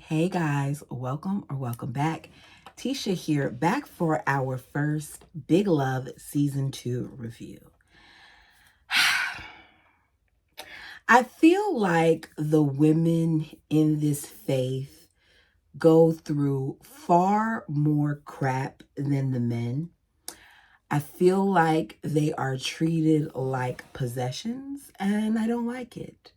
Hey guys, welcome back. Tisha here, back for our first Big Love Season 2 review. I feel like the women in this faith go through far more crap than the men. I feel like they are treated like possessions, and I don't like it.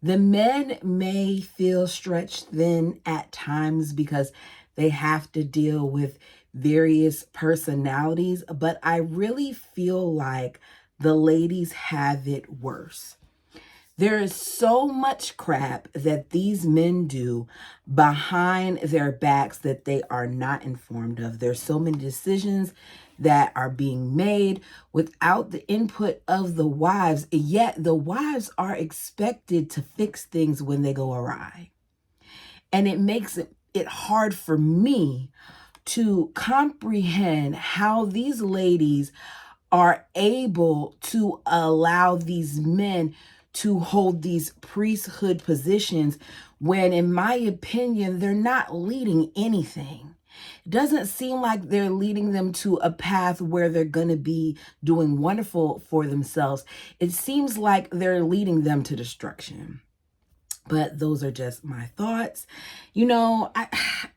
The men may feel stretched thin at times because they have to deal with various personalities, but I really feel like the ladies have it worse. There is so much crap that these men do behind their backs that they are not informed of. There's so many decisions that are being made without the input of the wives, yet the wives are expected to fix things when they go awry. And it makes it hard for me to comprehend how these ladies are able to allow these men to hold these priesthood positions when, in my opinion, they're not leading anything. It doesn't seem like they're leading them to a path where they're going to be doing wonderful for themselves. It seems like they're leading them to destruction. But those are just my thoughts. I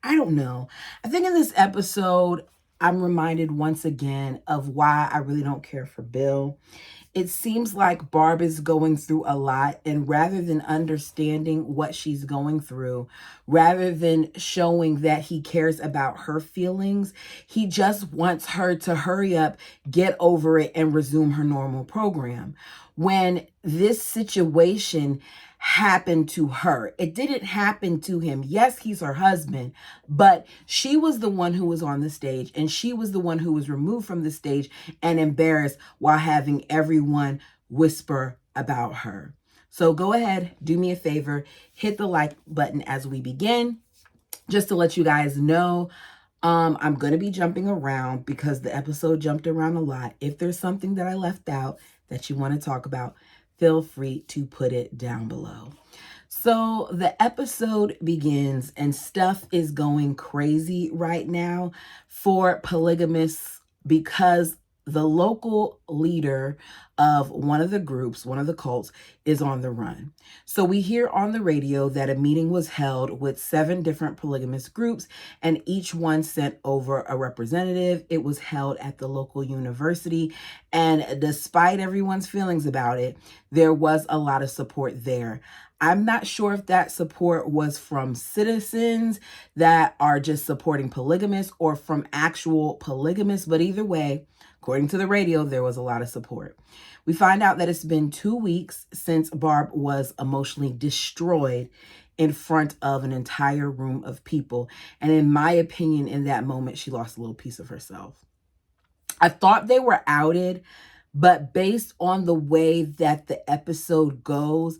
don't know. I think in this episode, I'm reminded once again of why I really don't care for Bill. It seems like Barb is going through a lot, and rather than understanding what she's going through, rather than showing that he cares about her feelings, he just wants her to hurry up, get over it, and resume her normal program. When this situation happened to her, it didn't happen to him. Yes, he's her husband, but she was the one who was on the stage, and she was the one who was removed from the stage and embarrassed while having everyone whisper about her. So go ahead, do me a favor, hit the like button as we begin. Just to let you guys know, I'm going to be jumping around because the episode jumped around a lot. If there's something that I left out that you want to talk about, feel free to put it down below. So the episode begins and stuff is going crazy right now for polygamists because the local leader of one of the groups, one of the cults, is on the run. So we hear on the radio that a meeting was held with 7 different polygamous groups, and each one sent over a representative. It was held at the local university, and despite everyone's feelings about it, there was a lot of support there. I'm not sure if that support was from citizens that are just supporting polygamists or from actual polygamists, but either way, according to the radio, there was a lot of support. We find out that it's been 2 weeks since Barb was emotionally destroyed in front of an entire room of people. And in my opinion, in that moment, she lost a little piece of herself. I thought they were outed, but based on the way that the episode goes,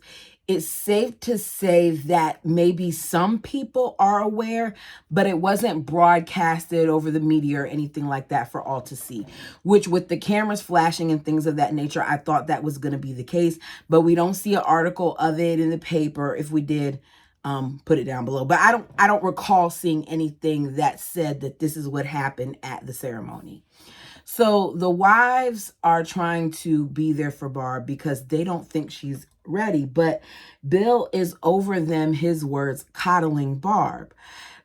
it's safe to say that maybe some people are aware, but it wasn't broadcasted over the media or anything like that for all to see, which with the cameras flashing and things of that nature, I thought that was going to be the case, but we don't see an article of it in the paper. If we did, put it down below. But I don't recall seeing anything that said that this is what happened at the ceremony. So the wives are trying to be there for Barb because they don't think she's ready, but Bill is over them, his words, coddling Barb.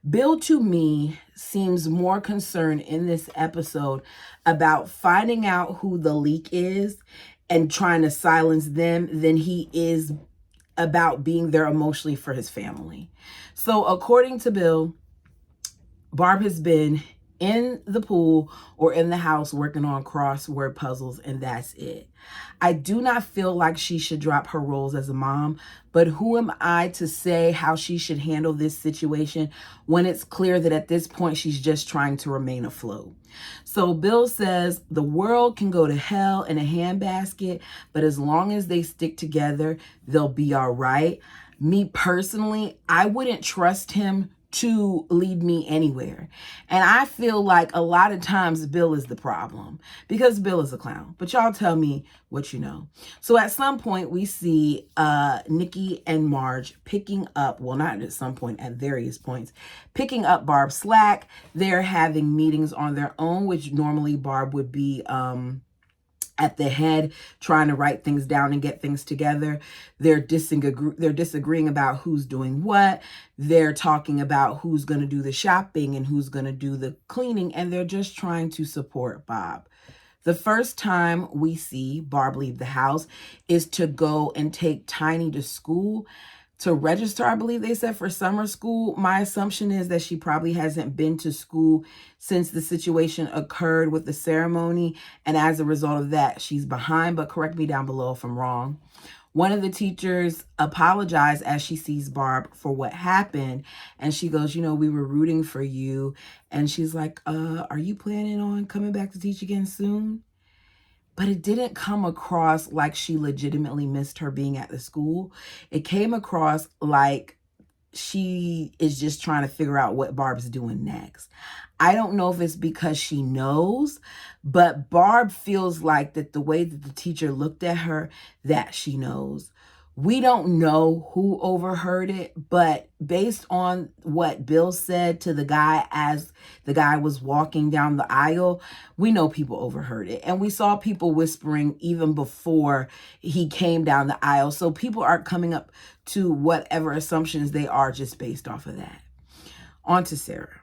Bill, to me, seems more concerned in this episode about finding out who the leak is and trying to silence them than he is about being there emotionally for his family. So according to Bill, Barb has been in the pool or in the house working on crossword puzzles, and that's it. I do not feel like she should drop her roles as a mom, but who am I to say how she should handle this situation when it's clear that at this point she's just trying to remain afloat? So Bill says the world can go to hell in a handbasket, but as long as they stick together, they'll be all right. Me personally, I wouldn't trust him to lead me anywhere. And I feel like a lot of times Bill is the problem because Bill is a clown. But y'all tell me what you know. So at some point we see Nikki and Marge picking up, well, not at some point, at various points, picking up Barb's slack. They're having meetings on their own, which normally Barb would be at the head, trying to write things down and get things together. They're disagreeing about who's doing what. They're talking about who's going to do the shopping and who's going to do the cleaning, and they're just trying to support Bob. The first time we see Barb leave the house is to go and take Tiny to school to register, I believe they said, for summer school. My assumption is that she probably hasn't been to school since the situation occurred with the ceremony. And as a result of that, she's behind, but correct me down below if I'm wrong. One of the teachers apologized as she sees Barb for what happened. And she goes, we were rooting for you. And she's like, are you planning on coming back to teach again soon? But it didn't come across like she legitimately missed her being at the school. It came across like she is just trying to figure out what Barb's doing next. I don't know if it's because she knows, but Barb feels like that the way that the teacher looked at her, that she knows. We don't know who overheard it, but based on what Bill said to the guy as the guy was walking down the aisle, we know people overheard it. And we saw people whispering even before he came down the aisle. So people are coming up to whatever assumptions they are just based off of that. On to Sarah.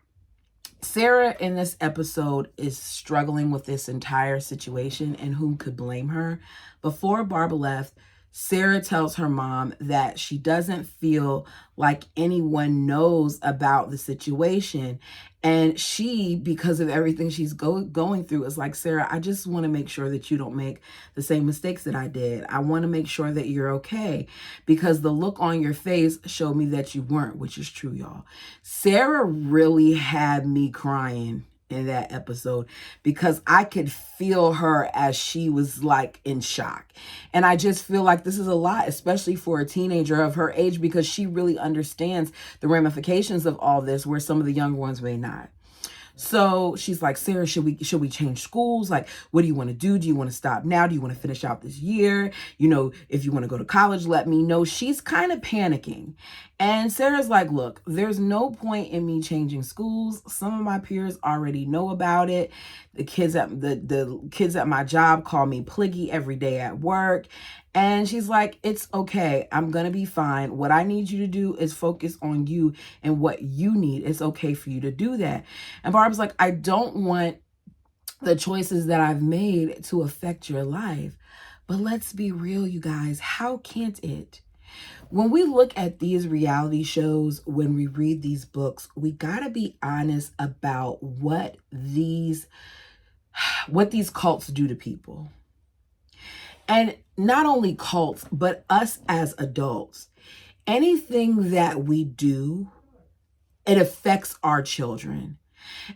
Sarah in this episode is struggling with this entire situation, and whom could blame her? Before Barbara left, Sarah tells her mom that she doesn't feel like anyone knows about the situation. And she, because of everything she's going through, is like, Sarah, I just want to make sure that you don't make the same mistakes that I did. I want to make sure that you're okay, because the look on your face showed me that you weren't, which is true, y'all. Sarah really had me crying in that episode because I could feel her as she was like in shock. And I just feel like this is a lot, especially for a teenager of her age, because she really understands the ramifications of all this, where some of the younger ones may not. So she's like, Sarah, should we change schools? Like, what do you want to do? Do you want to stop now? Do you want to finish out this year? If you want to go to college, let me know. She's kind of panicking. And Sarah's like, look, there's no point in me changing schools. Some of my peers already know about it. The kids at my job call me Pliggy every day at work. And she's like, it's okay. I'm going to be fine. What I need you to do is focus on you and what you need. It's okay for you to do that. And Barb's like, I don't want the choices that I've made to affect your life. But let's be real, you guys. How can't it? When we look at these reality shows, when we read these books, we got to be honest about what these cults do to people. And not only cults, but us as adults. Anything that we do, it affects our children.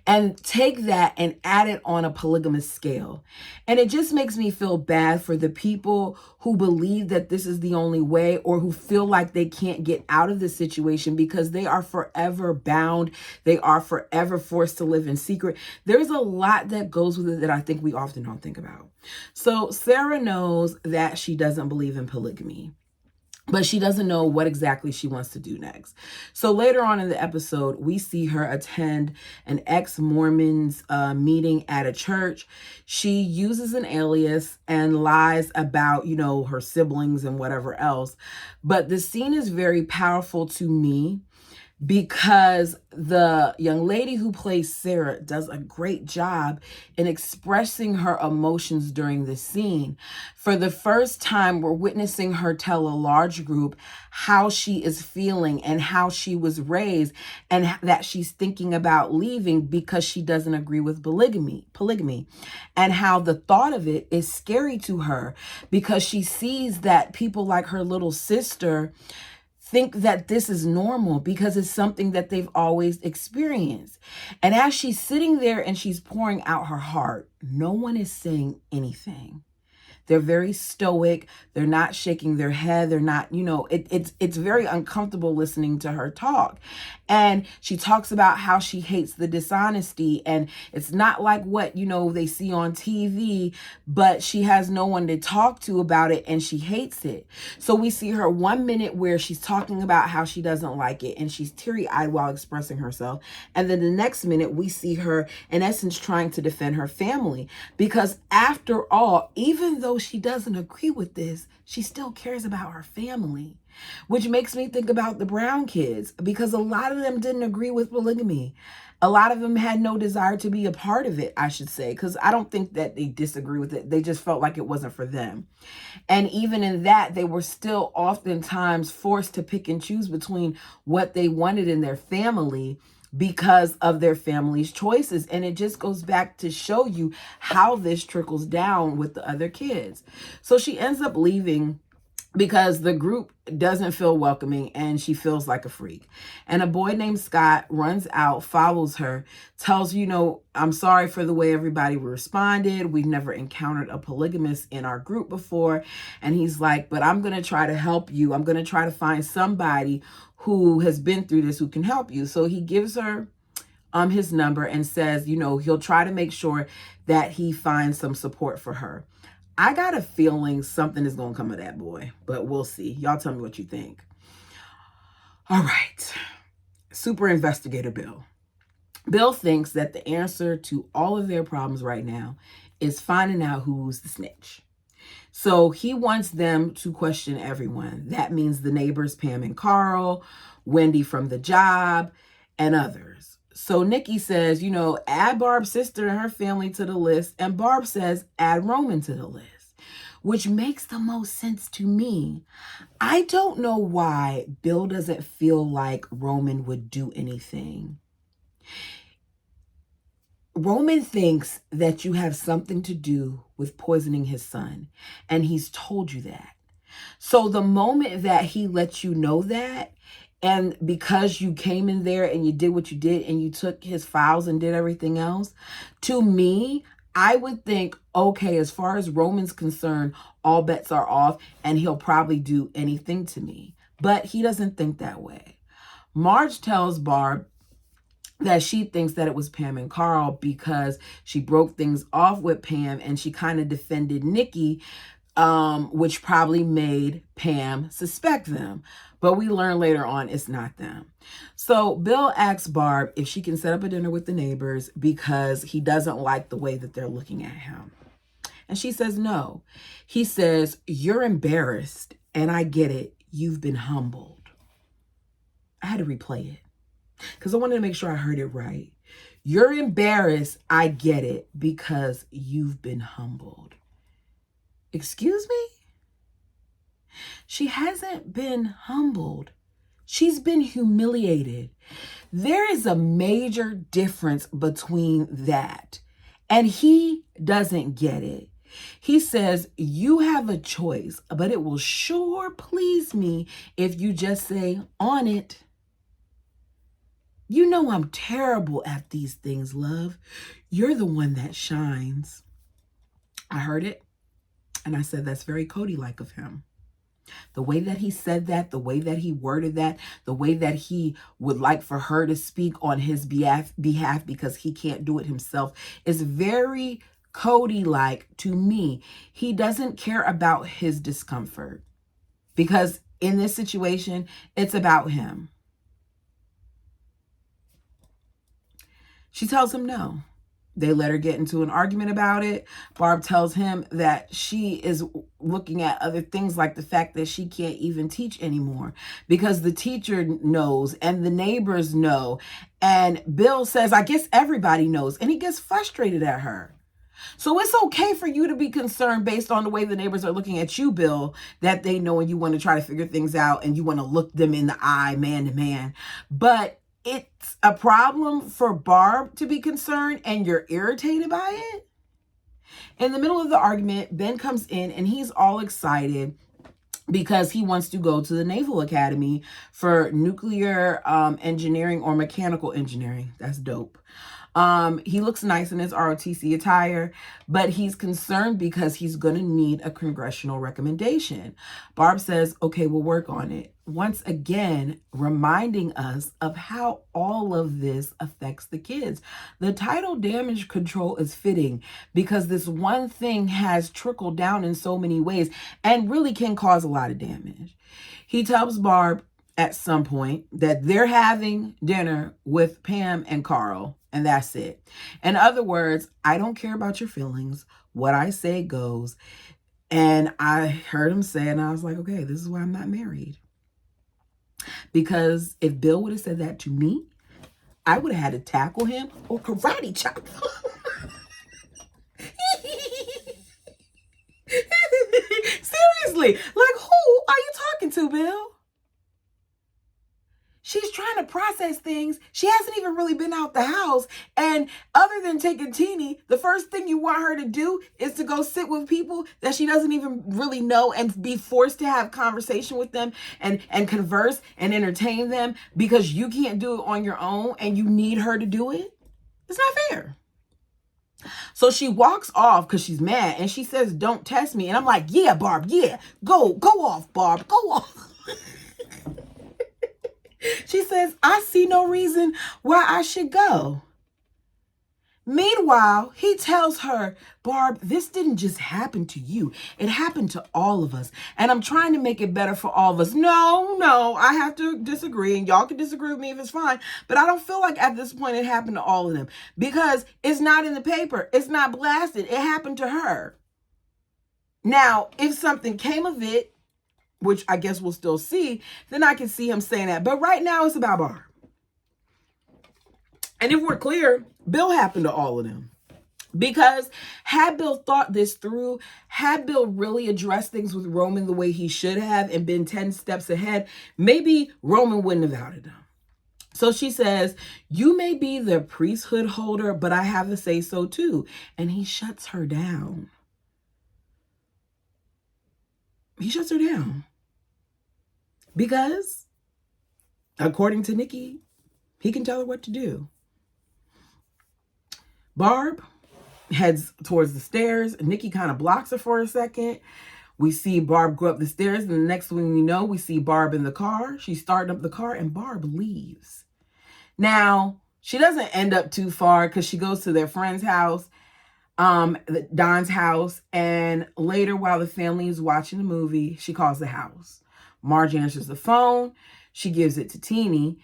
And take that and add it on a polygamous scale. And it just makes me feel bad for the people who believe that this is the only way, or who feel like they can't get out of this situation because they are forever bound. They are forever forced to live in secret. There's a lot that goes with it that I think we often don't think about. So Sarah knows that she doesn't believe in polygamy, but she doesn't know what exactly she wants to do next. So later on in the episode, we see her attend an ex-Mormon's meeting at a church. She uses an alias and lies about, her siblings and whatever else. But the scene is very powerful to me because the young lady who plays Sarah does a great job in expressing her emotions during the scene. For the first time, we're witnessing her tell a large group how she is feeling and how she was raised, and that she's thinking about leaving because she doesn't agree with polygamy, and how the thought of it is scary to her because she sees that people like her little sister think that this is normal because it's something that they've always experienced. And as she's sitting there and she's pouring out her heart, no one is saying anything. They're very stoic. They're not shaking their head. They're not, it's very uncomfortable listening to her talk. And she talks about how she hates the dishonesty, and it's not like what, they see on TV, but she has no one to talk to about it, and she hates it. So we see her 1 minute where she's talking about how she doesn't like it, and she's teary-eyed while expressing herself. And then the next minute we see her, in essence, trying to defend her family. Because after all, even though she doesn't agree with this, she still cares about her family. Which makes me think about the Brown kids, because a lot of them didn't agree with polygamy. A lot of them had no desire to be a part of it, I should say, because I don't think that they disagree with it. They just felt like it wasn't for them. And even in that, they were still oftentimes forced to pick and choose between what they wanted in their family because of their family's choices. And it just goes back to show you how this trickles down with the other kids. So she ends up leaving because the group doesn't feel welcoming and she feels like a freak. And a boy named Scott runs out, follows her, tells, I'm sorry for the way everybody responded. We've never encountered a polygamist in our group before. And he's like, but I'm going to try to help you. I'm going to try to find somebody who has been through this who can help you. So he gives her his number and says, he'll try to make sure that he finds some support for her. I got a feeling something is going to come of that boy, but we'll see. Y'all tell me what you think. All right. Super investigator Bill. Bill thinks that the answer to all of their problems right now is finding out who's the snitch. So he wants them to question everyone. That means the neighbors, Pam and Carl, Wendy from the job, and others. So Nikki says, add Barb's sister and her family to the list. And Barb says, add Roman to the list, which makes the most sense to me. I don't know why Bill doesn't feel like Roman would do anything. Roman thinks that you have something to do with poisoning his son, and he's told you that. So the moment that he lets you know that, and because you came in there and you did what you did and you took his files and did everything else, to me, I would think, okay, as far as Roman's concerned, all bets are off and he'll probably do anything to me. But he doesn't think that way. Marge tells Barb that she thinks that it was Pam and Carl because she broke things off with Pam and she kind of defended Nikki, which probably made Pam suspect them. But we learn later on it's not them. So Bill asks Barb if she can set up a dinner with the neighbors because he doesn't like the way that they're looking at him. And she says no. He says, you're embarrassed, and I get it. You've been humbled. I had to replay it because I wanted to make sure I heard it right. You're embarrassed. I get it because you've been humbled. Excuse me? She hasn't been humbled. She's been humiliated. There is a major difference between that. And he doesn't get it. He says, you have a choice, but it will sure please me if you just say, on it. You know I'm terrible at these things, love. You're the one that shines. I heard it, and I said, that's very Cody-like of him. The way that he said that, the way that he worded that, the way that he would like for her to speak on his behalf because he can't do it himself is very Cody-like to me. He doesn't care about his discomfort because in this situation, it's about him. She tells him no. They let her get into an argument about it. Barb tells him that she is looking at other things like the fact that she can't even teach anymore because the teacher knows and the neighbors know. And Bill says, I guess everybody knows. And he gets frustrated at her. So it's okay for you to be concerned based on the way the neighbors are looking at you, Bill, that they know and you want to try to figure things out and you want to look them in the eye, man to man. But it's a problem for Barb to be concerned and you're irritated by it. In the middle of the argument, Ben comes in and he's all excited because he wants to go to the Naval Academy for nuclear engineering or mechanical engineering. That's dope. He looks nice in his ROTC attire, but he's concerned because he's going to need a congressional recommendation. Barb says, okay, we'll work on it. Once again, reminding us of how all of this affects the kids. The title damage control is fitting because this one thing has trickled down in so many ways and really can cause a lot of damage. He tells Barb at some point that they're having dinner with Pam and Carl, and that's it. In other words, I don't care about your feelings. What I say goes. And I heard him say, and I was like, okay, this is why I'm not married. Because if Bill would have said that to me, I would have had to tackle him or karate chop him. Seriously, like, who are you talking to, Bill? She's trying to process things. She hasn't even really been out the house. And other than taking Teeny, the first thing you want her to do is to go sit with people that she doesn't even really know and be forced to have conversation with them and converse and entertain them because you can't do it on your own and you need her to do it. It's not fair. So she walks off because she's mad and she says, don't test me. And I'm like, yeah, Barb, yeah. Go off, Barb, go off. She says, I see no reason why I should go. Meanwhile, he tells her, Barb, this didn't just happen to you. It happened to all of us. And I'm trying to make it better for all of us. No, I have to disagree. And y'all can disagree with me if it's fine. But I don't feel like at this point it happened to all of them. Because it's not in the paper. It's not blasted. It happened to her. Now, if something came of it, which I guess we'll still see, then I can see him saying that. But right now it's about Barb. And if we're clear, Bill happened to all of them. Because had Bill thought this through, had Bill really addressed things with Roman the way he should have and been 10 steps ahead, maybe Roman wouldn't have outed him. So she says, you may be the priesthood holder, but I have to say so too. And he shuts her down. He shuts her down. Because, according to Nikki, he can tell her what to do. Barb heads towards the stairs. Nikki kind of blocks her for a second. We see Barb go up the stairs, and the next thing we know, we see Barb in the car. She's starting up the car, and Barb leaves. Now, she doesn't end up too far because she goes to their friend's house, Don's house, and later while the family is watching the movie, she calls the house. Marge answers the phone. She gives it to Teeny.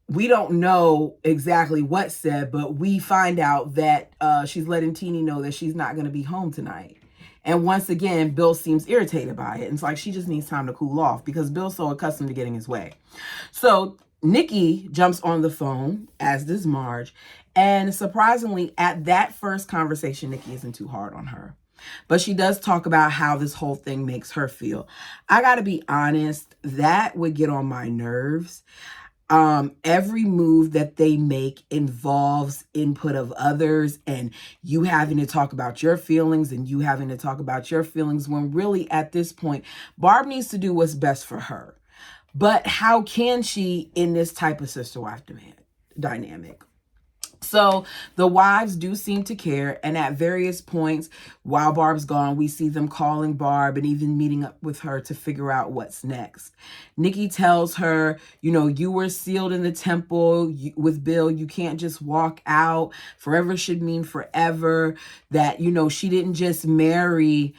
We don't know exactly what's said, but we find out that she's letting Teeny know that she's not going to be home tonight. And once again, Bill seems irritated by it. And it's like she just needs time to cool off because Bill's so accustomed to getting his way. So Nikki jumps on the phone, as does Marge. And surprisingly, at that first conversation, Nikki isn't too hard on her. But she does talk about how this whole thing makes her feel. I got to be honest, that would get on my nerves. Every move that they make involves input of others and you having to talk about your feelings and you having to talk about your feelings when really at this point, Barb needs to do what's best for her. But how can she in this type of sister-wife dynamic? So the wives do seem to care. And at various points while Barb's gone, we see them calling Barb and even meeting up with her to figure out what's next. Nikki tells her, you were sealed in the temple with Bill. You can't just walk out. Forever should mean forever. That, she didn't just marry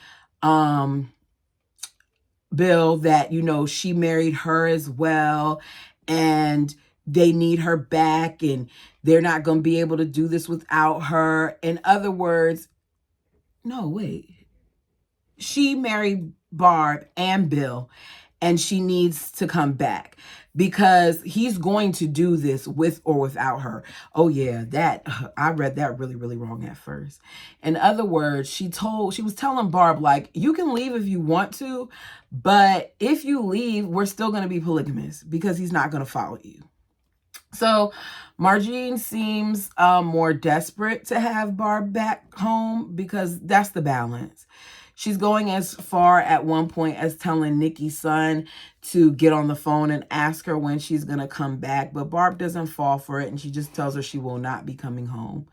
Bill, that, she married her as well. And they need her back and they're not going to be able to do this without her. In other words, no, wait. She married Barb and Bill and she needs to come back because he's going to do this with or without her. Oh yeah, I read that really, really wrong at first. In other words, she was telling Barb, like, you can leave if you want to, but if you leave, we're still going to be polygamous because he's not going to follow you. So Margene seems more desperate to have Barb back home because that's the balance. She's going as far at one point as telling Nikki's son to get on the phone and ask her when she's going to come back. But Barb doesn't fall for it, and she just tells her she will not be coming home.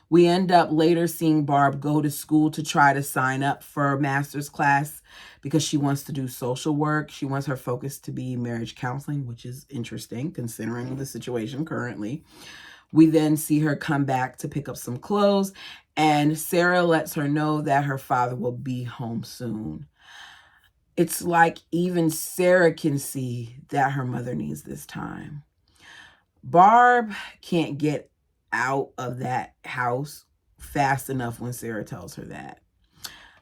We end up later seeing Barb go to school to try to sign up for a master's class because she wants to do social work. She wants her focus to be marriage counseling, which is interesting considering the situation currently. We then see her come back to pick up some clothes, and Sarah lets her know that her father will be home soon. It's like even Sarah can see that her mother needs this time. Barb can't get out of that house fast enough when Sarah tells her that.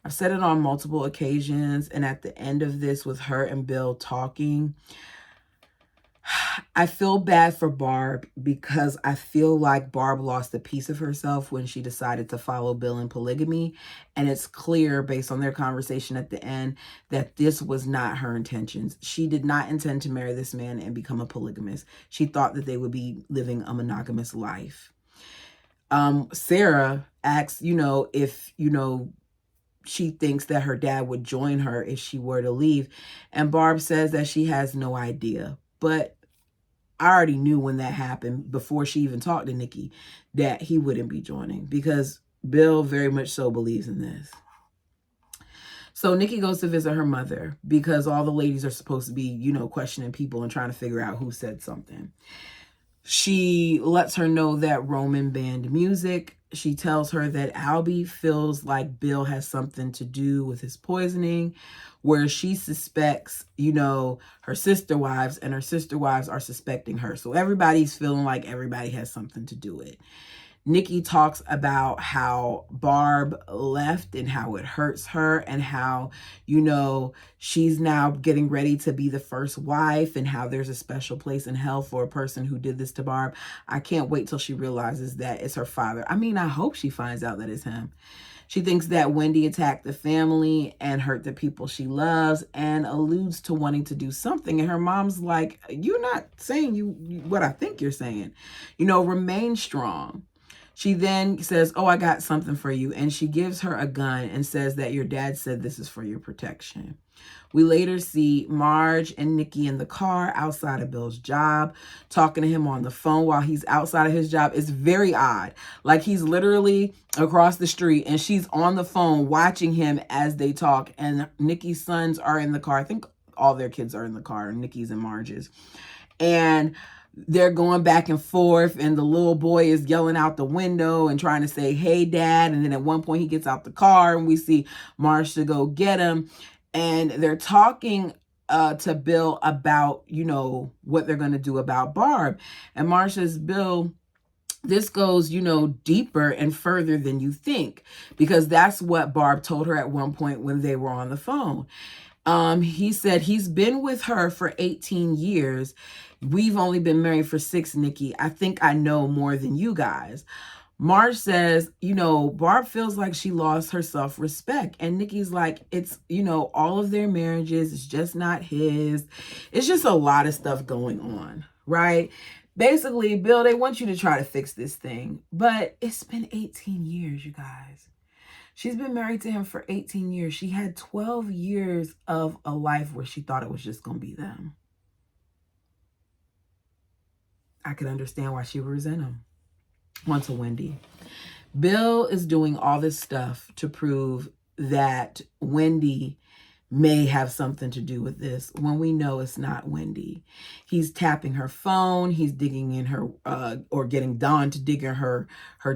I've said it on multiple occasions, and at the end of this, with her and Bill talking, I feel bad for Barb because I feel like Barb lost a piece of herself when she decided to follow Bill in polygamy. And it's clear based on their conversation at the end that this was not her intentions. She did not intend to marry this man and become a polygamist. She thought that they would be living a monogamous life. Sarah asks, if, she thinks that her dad would join her if she were to leave. And Barb says that she has no idea. But I already knew when that happened, before she even talked to Nikki, that he wouldn't be joining because Bill very much so believes in this. So Nikki goes to visit her mother because all the ladies are supposed to be, questioning people and trying to figure out who said something. She lets her know that Roman banned music. She tells her that Albie feels like Bill has something to do with his poisoning, where she suspects, her sister wives, and her sister wives are suspecting her. So everybody's feeling like everybody has something to do with it. Nikki talks about how Barb left and how it hurts her and how, she's now getting ready to be the first wife and how there's a special place in hell for a person who did this to Barb. I can't wait till she realizes that it's her father. I mean, I hope she finds out that it's him. She thinks that Wendy attacked the family and hurt the people she loves and alludes to wanting to do something. And her mom's like, you're not saying what I think you're saying. Remain strong. She then says, I got something for you. And she gives her a gun and says that your dad said this is for your protection. We later see Marge and Nikki in the car outside of Bill's job, talking to him on the phone while he's outside of his job. It's very odd. Like he's literally across the street and she's on the phone watching him as they talk. And Nikki's sons are in the car. I think all their kids are in the car, Nikki's and Marge's. And they're going back and forth, and the little boy is yelling out the window and trying to say, hey, Dad. And then at one point he gets out the car and we see Marge to go get him. And they're talking to Bill about, what they're going to do about Barb. And Marge says, Bill, this goes, deeper and further than you think, because that's what Barb told her at one point when they were on the phone. He said he's been with her for 18 years. We've only been married for 6, Nikki. I think I know more than you guys. Marge says, Barb feels like she lost her self-respect. And Nikki's like, it's, all of their marriages, it's just not his. It's just a lot of stuff going on, right? Basically, Bill, they want you to try to fix this thing. But it's been 18 years, you guys. She's been married to him for 18 years. She had 12 years of a life where she thought it was just going to be them. I could understand why she would resent him. On to Wendy. Bill is doing all this stuff to prove that Wendy may have something to do with this when we know it's not Wendy. He's tapping her phone. He's digging in her, or getting Dawn to dig in her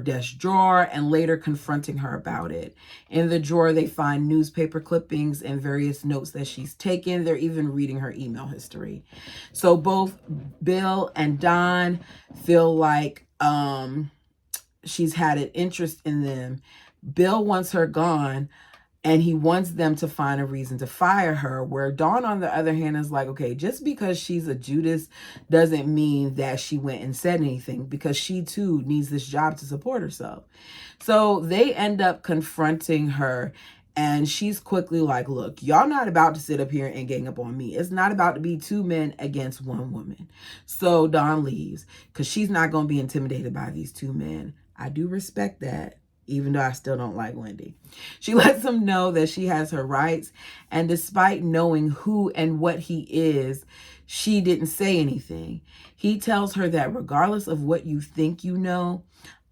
desk drawer and later confronting her about it. In the drawer, they find newspaper clippings and various notes that she's taken. They're even reading her email history. So both Bill and Dawn feel like she's had an interest in them. Bill wants her gone, and he wants them to find a reason to fire her, where Dawn, on the other hand, is like, okay, just because she's a Judas doesn't mean that she went and said anything, because she too needs this job to support herself. So they end up confronting her, and she's quickly like, look, y'all not about to sit up here and gang up on me. It's not about to be 2 men against 1 woman. So Dawn leaves because she's not going to be intimidated by these 2 men. I do respect that. even though I still don't like Wendy. She lets him know that she has her rights, and despite knowing who and what he is, she didn't say anything. He tells her that regardless of what you think you know,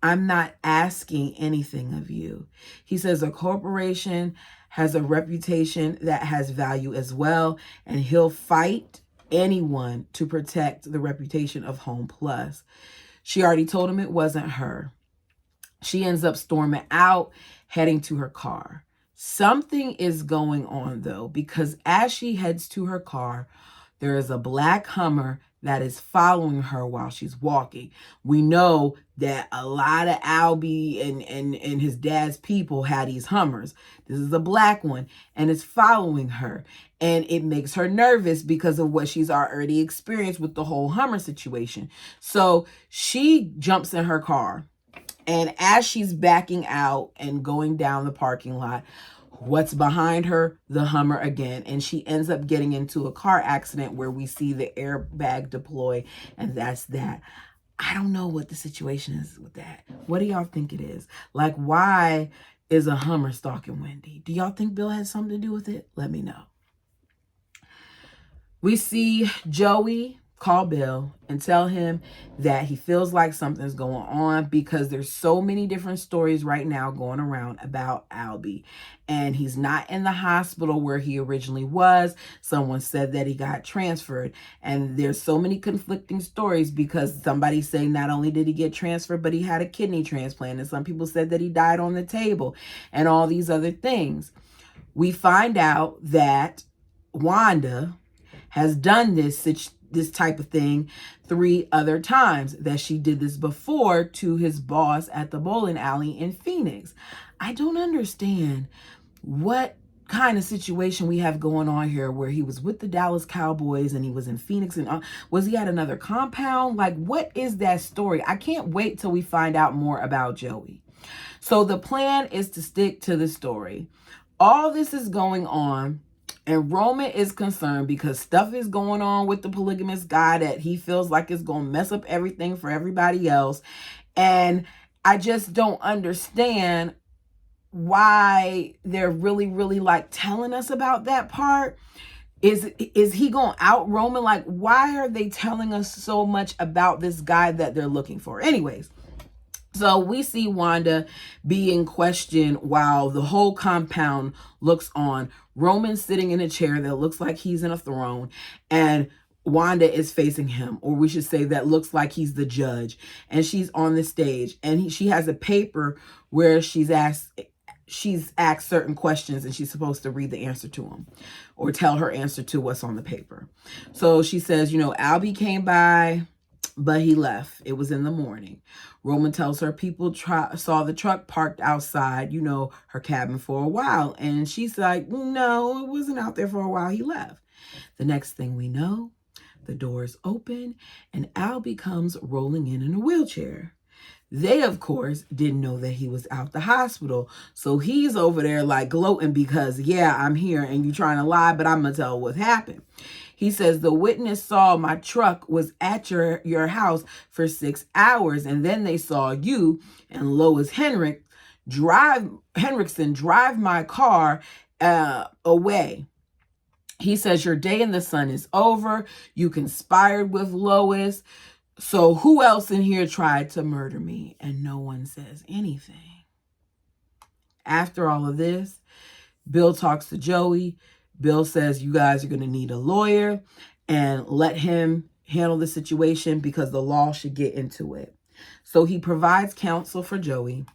I'm not asking anything of you. He says a corporation has a reputation that has value as well, and he'll fight anyone to protect the reputation of Home Plus. She already told him it wasn't her. She ends up storming out, heading to her car. Something is going on though, because as she heads to her car, there is a black Hummer that is following her while she's walking. We know that a lot of Albie and his dad's people had these Hummers. This is a black one, and it's following her. And it makes her nervous because of what she's already experienced with the whole Hummer situation. So she jumps in her car. And as she's backing out and going down the parking lot, what's behind her? The Hummer again. And she ends up getting into a car accident where we see the airbag deploy. And that's that. I don't know what the situation is with that. What do y'all think it is? Like, why is a Hummer stalking Wendy? Do y'all think Bill had something to do with it? Let me know. We see Joey call Bill and tell him that he feels like something's going on because there's so many different stories right now going around about Albie. And he's not in the hospital where he originally was. Someone said that he got transferred. And there's so many conflicting stories because somebody say not only did he get transferred, but he had a kidney transplant. And some people said that he died on the table and all these other things. We find out that Wanda has done this type of thing 3 other times, that she did this before to his boss at the bowling alley in Phoenix. I don't understand what kind of situation we have going on here where he was with the Dallas Cowboys and he was in Phoenix and was he at another compound? Like, what is that story? I can't wait till we find out more about Joey. So the plan is to stick to the story. All this is going on, and Roman is concerned because stuff is going on with the polygamous guy that he feels like is going to mess up everything for everybody else. And I just don't understand why they're really, really like telling us about that part. Is he going to out Roman? Like, why are they telling us so much about this guy that they're looking for? Anyways. So we see Wanda being questioned while the whole compound looks on. Roman sitting in a chair that looks like he's in a throne, and Wanda is facing him, or we should say that looks like he's the judge, and she's on the stage, and she has a paper where she's asked certain questions, and she's supposed to read the answer to them or tell her answer to what's on the paper. So she says, Albie came by, but he left. It was in the morning. Roman tells her people saw the truck parked outside, her cabin for a while. And she's like, no, it wasn't out there for a while. He left. The next thing we know, the doors open and Albie comes rolling in a wheelchair. They, of course, didn't know that he was out the hospital. So he's over there like gloating because, yeah, I'm here and you're trying to lie, but I'm going to tell what happened. He says, the witness saw my truck was at your house for 6 hours. And then they saw you and Lois Henriksen drive my car away. He says, your day in the sun is over. You conspired with Lois. So who else in here tried to murder me? And no one says anything. After all of this, Bill talks to Joey. Bill says, you guys are going to need a lawyer and let him handle the situation because the law should get into it. So he provides counsel for Joey.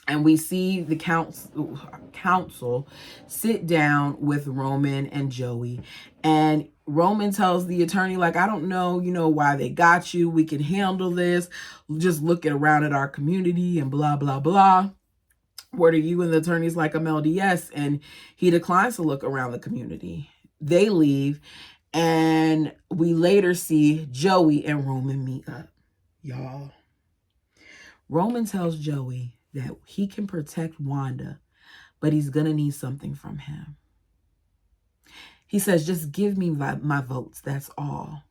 And we see the counsel sit down with Roman and Joey. And Roman tells the attorney, like, I don't know, why they got you. We can handle this. Just looking around at our community and blah, blah, blah. What are you? And the attorney's like, I'm LDS. And he declines to look around the community. They leave. And we later see Joey and Roman meet up. Y'all. Roman tells Joey that he can protect Wanda, but he's going to need something from him. He says, just give me my votes. That's all.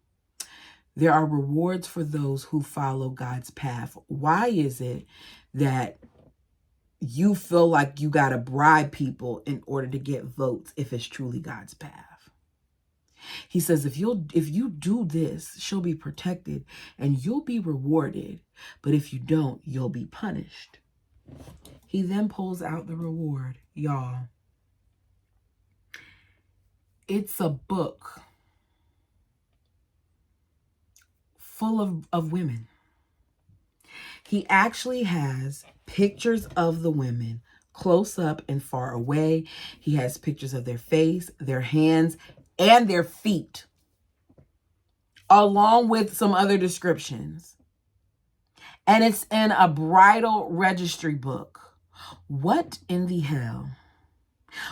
There are rewards for those who follow God's path. Why is it that you feel like you got to bribe people in order to get votes if it's truly God's path. He says, if you do this, she'll be protected and you'll be rewarded. But if you don't, you'll be punished. He then pulls out the reward, y'all. It's a book full of women. He actually has pictures of the women close up and far away. He has pictures of their face, their hands, and their feet, along with some other descriptions. And it's in a bridal registry book. What in the hell?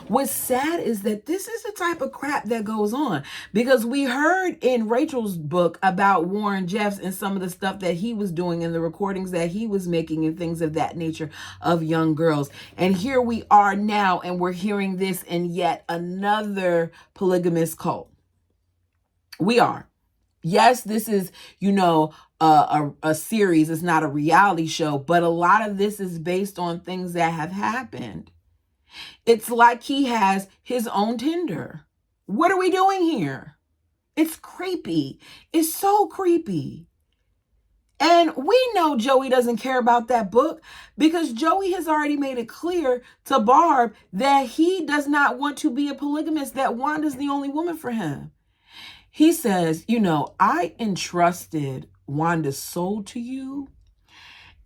What's sad is that this is the type of crap that goes on, because we heard in Rachel's book about Warren Jeffs and some of the stuff that he was doing and the recordings that he was making and things of that nature of young girls. And here we are now, and we're hearing this in yet another polygamous cult. We are. Yes, this is, a series. It's not a reality show, but a lot of this is based on things that have happened. It's like he has his own Tinder. What are we doing here? It's creepy. It's so creepy. And we know Joey doesn't care about that book, because Joey has already made it clear to Barb that he does not want to be a polygamist, that Wanda's the only woman for him. He says, I entrusted Wanda's soul to you.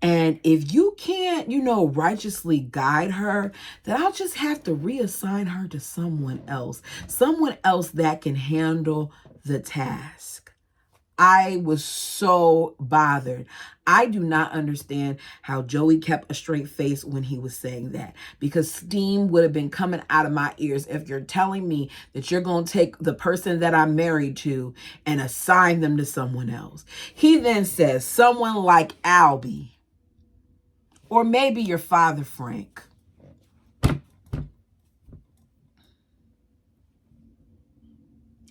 And if you can't, righteously guide her, then I'll just have to reassign her to someone else that can handle the task. I was so bothered. I do not understand how Joey kept a straight face when he was saying that, because steam would have been coming out of my ears if you're telling me that you're going to take the person that I'm married to and assign them to someone else. He then says someone like Albie, or maybe your father, Frank.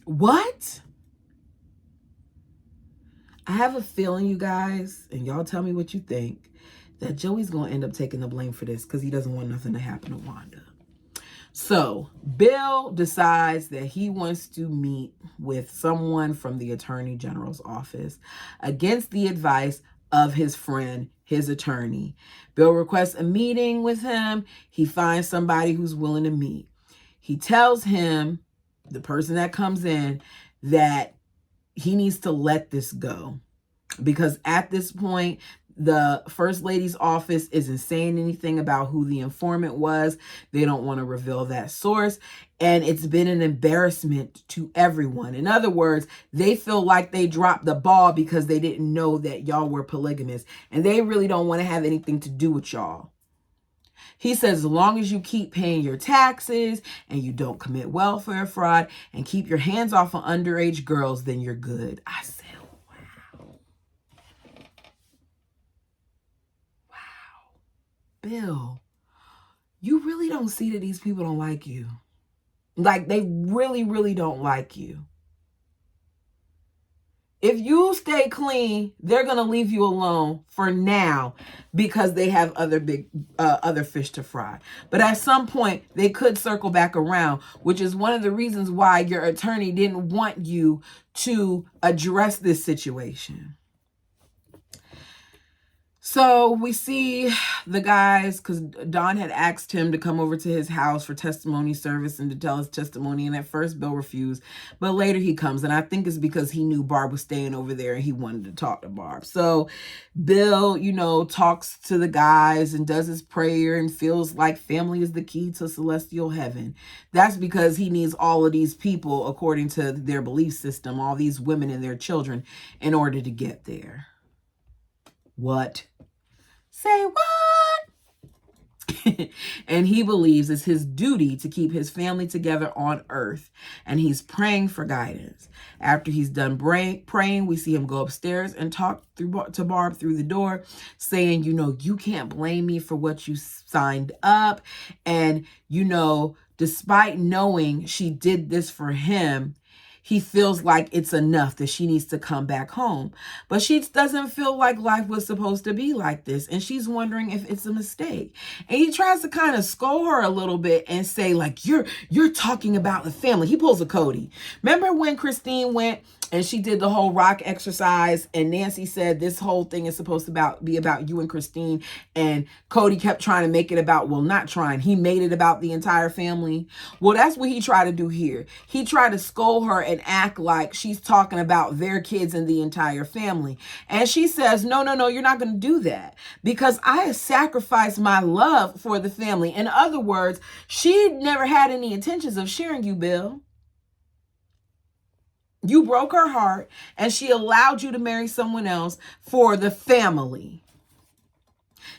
What? I have a feeling, you guys, and y'all tell me what you think, that Joey's going to end up taking the blame for this because he doesn't want nothing to happen to Wanda. So Bill decides that he wants to meet with someone from the Attorney General's office against the advice of his friend, his attorney. Bill requests a meeting with him. He finds somebody who's willing to meet. He tells him, the person that comes in, that he needs to let this go, because at this point, the First Lady's office isn't saying anything about who the informant was. They don't want to reveal that source. And it's been an embarrassment to everyone. In other words, they feel like they dropped the ball because they didn't know that y'all were polygamous. And they really don't want to have anything to do with y'all. He says, as long as you keep paying your taxes and you don't commit welfare fraud and keep your hands off of underage girls, then you're good. I said, wow. Bill, you really don't see that these people don't like you. Like, they really, really don't like you. If you stay clean, they're going to leave you alone for now because they have other fish to fry. But at some point, they could circle back around, which is one of the reasons why your attorney didn't want you to address this situation. So we see the guys, because Don had asked him to come over to his house for testimony service and to tell his testimony. And at first, Bill refused. But later he comes. And I think it's because he knew Barb was staying over there and he wanted to talk to Barb. So Bill, talks to the guys and does his prayer and feels like family is the key to celestial heaven. That's because he needs all of these people, according to their belief system, all these women and their children, in order to get there. What? Say what? And he believes it's his duty to keep his family together on earth. And he's praying for guidance. After he's done praying, we see him go upstairs and talk to Barb through the door, saying, you can't blame me for what you signed up. And, despite knowing she did this for him, he feels like it's enough, that she needs to come back home. But she doesn't feel like life was supposed to be like this. And she's wondering if it's a mistake. And he tries to kind of scold her a little bit and say, like, you're talking about the family. He pulls a Cody. Remember when Christine went and she did the whole rock exercise, and Nancy said this whole thing is supposed to be about you and Christine, and Cody kept trying to make it about, well, not trying, he made it about the entire family. Well, that's what he tried to do here. He tried to scold her and act like she's talking about their kids and the entire family. And she says, no, you're not going to do that, because I have sacrificed my love for the family. In other words, she never had any intentions of sharing you, Bill. You broke her heart, and she allowed you to marry someone else for the family.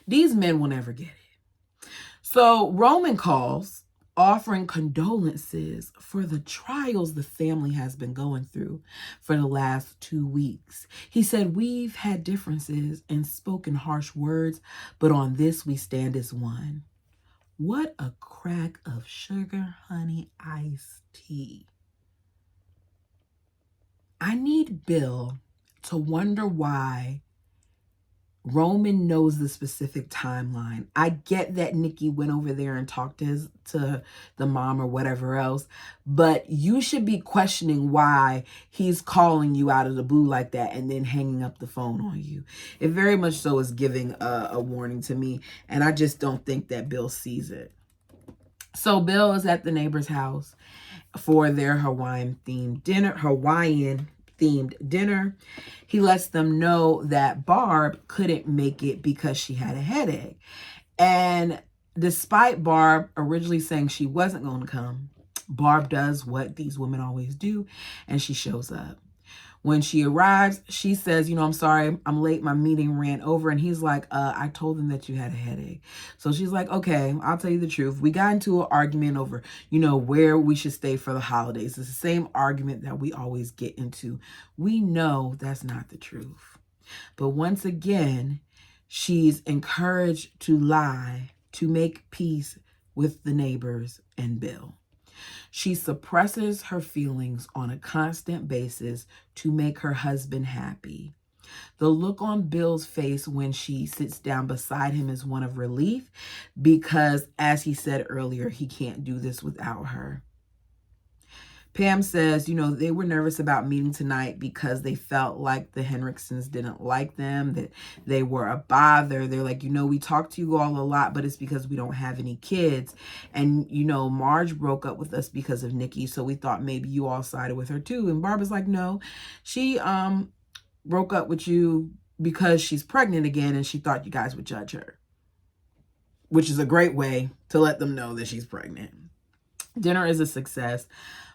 These men will never get it. So Roman calls, offering condolences for the trials the family has been going through for the last 2 weeks. He said, we've had differences and spoken harsh words, but on this we stand as one. What a crack of sugar honey iced tea. I need Bill to wonder why Roman knows the specific timeline. I get that Nikki went over there and talked to the mom or whatever else, but you should be questioning why he's calling you out of the blue like that and then hanging up the phone on you. It very much so is giving a warning to me, and I just don't think that Bill sees it. So Bill is at the neighbor's house for their Hawaiian-themed dinner. He lets them know that Barb couldn't make it because she had a headache. And despite Barb originally saying she wasn't going to come, Barb does what these women always do, and she shows up. When she arrives, she says, I'm sorry, I'm late. My meeting ran over. And he's like, I told them that you had a headache. So she's like, okay, I'll tell you the truth. We got into an argument over, where we should stay for the holidays. It's the same argument that we always get into. We know that's not the truth. But once again, she's encouraged to lie, to make peace with the neighbors and Bill. She suppresses her feelings on a constant basis to make her husband happy. The look on Bill's face when she sits down beside him is one of relief, because, as he said earlier, he can't do this without her. Pam says, they were nervous about meeting tonight because they felt like the Henriksons didn't like them, that they were a bother. They're like, we talk to you all a lot, but it's because we don't have any kids. And, Marge broke up with us because of Nikki, so we thought maybe you all sided with her too. And Barbara's like, no, she broke up with you because she's pregnant again, and she thought you guys would judge her, which is a great way to let them know that she's pregnant. Dinner is a success.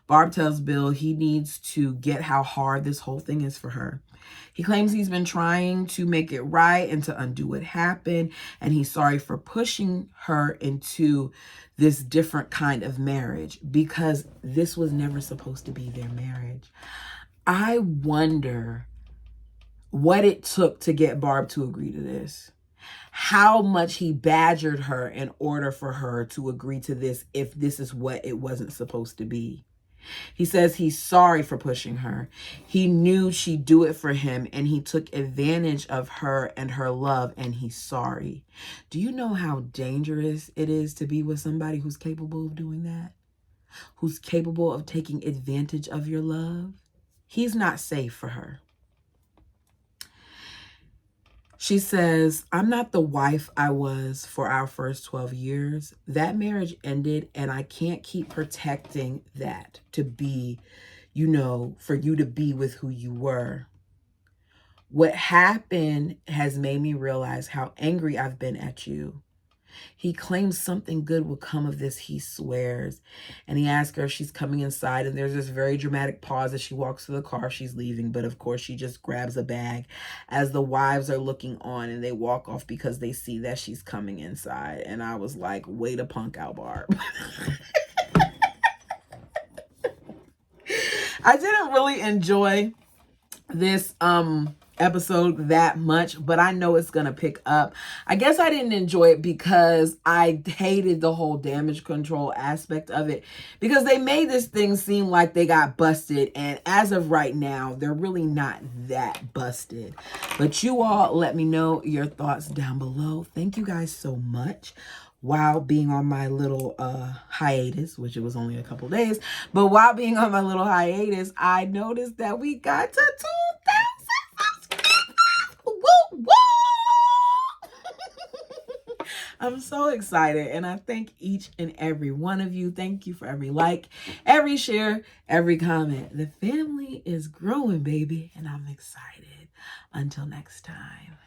Barb tells Bill he needs to get how hard this whole thing is for her. He claims he's been trying to make it right and to undo what happened, and he's sorry for pushing her into this different kind of marriage, because this was never supposed to be their marriage. I wonder what it took to get Barb to agree to this. How much he badgered her in order for her to agree to this, if this is what it wasn't supposed to be. He says he's sorry for pushing her. He knew she'd do it for him, and he took advantage of her and her love, and he's sorry. Do you know how dangerous it is to be with somebody who's capable of doing that? Who's capable of taking advantage of your love? He's not safe for her. She says, I'm not the wife I was for our first 12 years. That marriage ended, and I can't keep protecting that to be, for you to be with who you were. What happened has made me realize how angry I've been at you. He claims something good will come of this, he swears. And he asks her if she's coming inside, and there's this very dramatic pause as she walks to the car. She's leaving, but of course she just grabs a bag as the wives are looking on, and they walk off because they see that she's coming inside. And I was like, way to punk out, Barb. I didn't really enjoy this episode that much, but I know it's gonna pick up. I guess I didn't enjoy it because I hated the whole damage control aspect of it, because they made this thing seem like they got busted, and as of right now they're really not that busted. But you all let me know your thoughts down below. Thank you guys so much. While being on my little hiatus, which it was only a couple days, but while being on my little hiatus, I noticed that we got to 2,000 subscribers. Woo, woo! I'm so excited, and I thank each and every one of you. Thank you for every like, every share, every comment. The family is growing, baby, and I'm excited. Until next time.